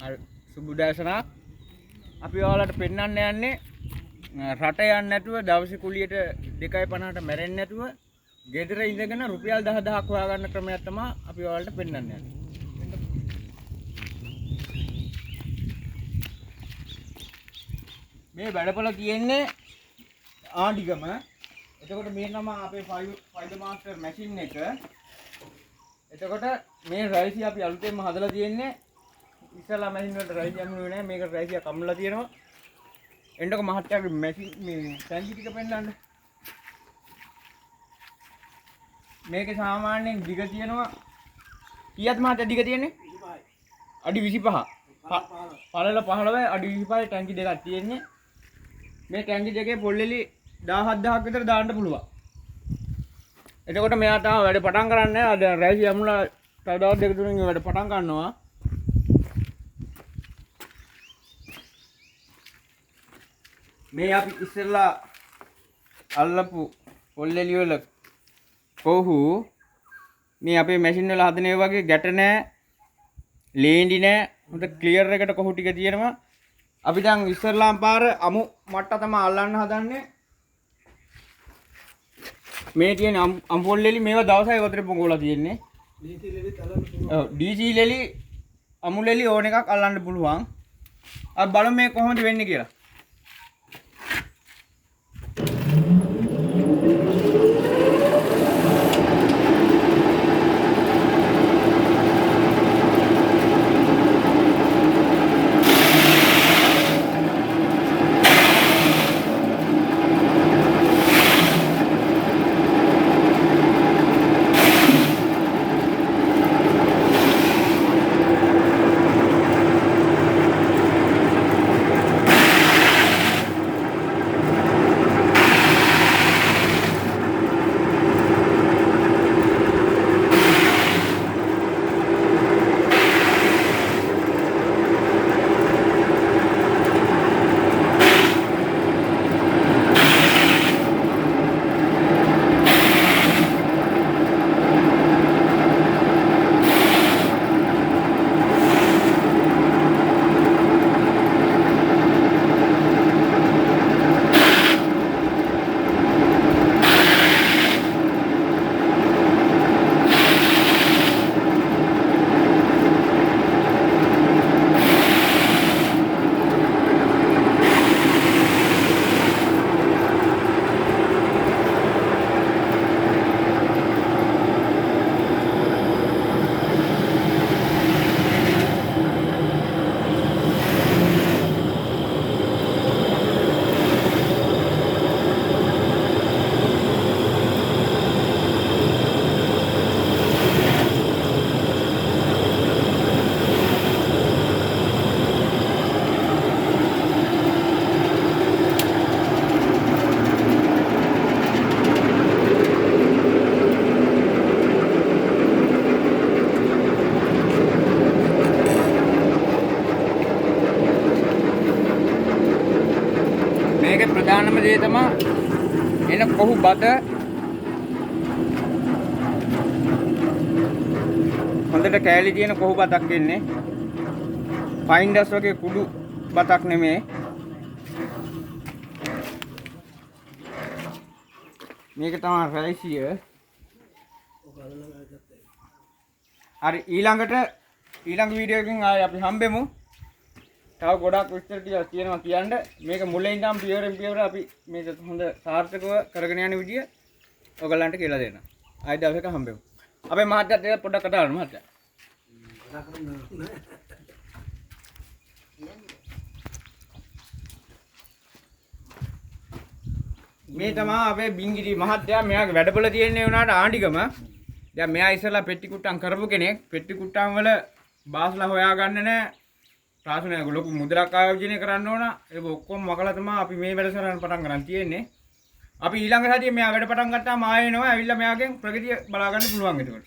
හරි සුබුදෑසනක්. අපි ඔයාලට පෙන්වන්න යන්නේ රට යන්නේ නැතුව දවසේ කුලියට 2.50ට මැරෙන්නේ නැතුව ගෙදර ඉඳගෙන රුපියල් 10000ක් හොයාගන්න ක්‍රමයක් තමයි අපි ඔයාලට පෙන්වන්න යන්නේ. මේ වැඩපොළ තියෙන්නේ ආඩිගම. එතකොට මේ තමයි අපේ ෆයිබර් මාස්ටර් මැෂින් එක. එතකොට මේ රයිසි අපි අලුතෙන්ම හදලා තියෙන්නේ. ඉස්සලා මැෂින් වලට රයිසි යන්නේ නැහැ. මේක රයිසිය කම්මලා තියෙනවා. එන්නකො මහත්තයාගේ මැෂින් මේ ටැංකි ටික පෙන්නන්න. මේකේ සාමාන්‍යයෙන් දිග තියෙනවා කීයද මහත්තයා දිග තියෙන්නේ? 25. අඩි 25. පළල 15 අඩි 25 ටැංකි දෙකක් තියෙන්නේ. මේ ටැංකි දෙකේ පොල්ලෙලි 17000ක් විතර දාන්න පුළුවන්. එතකොට මෙයා තාම වැඩ පටන් කරන්නේ නැහැ. දැන් රයිසි යමුලා තව දවස් දෙක තුනකින් වැඩ පටන් ගන්නවා. මේ අපි ඉස්සෙල්ලා අල්ලපු පොල්ලෙලි වල කොහු මේ අපේ මැෂින් වල හදන ඒ වගේ ගැට නැහැ, ලේන්ඩි නැහැ. හොඳ ක්ලියර් එකට කොහු ටික තියෙනවා. අපි දැන් ඉස්සෙල්ලාම පාර අමු මට්ට තමයි අල්ලන්න හදන්නේ. මේ තියෙන අම්පොල්ලෙලි මේවා දවසයි වතුරේ පොඟවලා තියෙන්නේ. DC ලෙලි අමු ලෙලි ඕන එකක් අල්ලන්න පුළුවන්. අපි බලමු මේ කොහොමද වෙන්නේ කියලා. මේකේ ප්‍රධානම දේ තමයි එන කොහු බත හොඳට කෑලි තියෙන කොහු බතක් එන්නේ. ෆයින්ඩර්ස් වගේ කුඩු බතක් නෙමෙයි. මේක තමයි රයිසිය. හරි ඊළඟ වීඩියෝ එකකින් ආයේ අපි හම්බෙමු. තව ගොඩක් විස්තර ටිකක් තියෙනවා කියන්න. මේක මුලින් ඉඳන් පියවර අපි මේක හොඳ සාර්ථකව කරගෙන යන විදිය ඔයගලන්ට කියලා දෙන්න. ආයෙ දවසක හම්බෙමු. අපේ මහත්තයාත් ඒක පොඩ්ඩක් කතා කරමු මහත්තයා. මේ තමයි අපේ බින්ගිරි මහත්තයා. මෙයාගේ වැඩපොළ තියෙන්නේ උනාට ආණ්ඩිගම. දැන් මෙයා ඉස්සලා පෙට්ටි කුට්ටම් කරපු කෙනෙක්. පෙට්ටි කුට්ටම් වල බාස්ලා හොයාගන්න නැහැ. ප්‍රාසනයක ලොකු මුදලක් ආයෝජනය කරන්න ඕන. ඒක ඔක්කොම මකලා තමයි අපි මේ වැඩසටහන පටන් ගන්න තියෙන්නේ. අපි ඊළඟ සතියේ මෙයා වැඩ පටන් ගත්තාම ආයෙ එනවා. ඇවිල්ලා මෙයාගෙන් ප්‍රගතිය බලා ගන්න පුළුවන් ඒකට.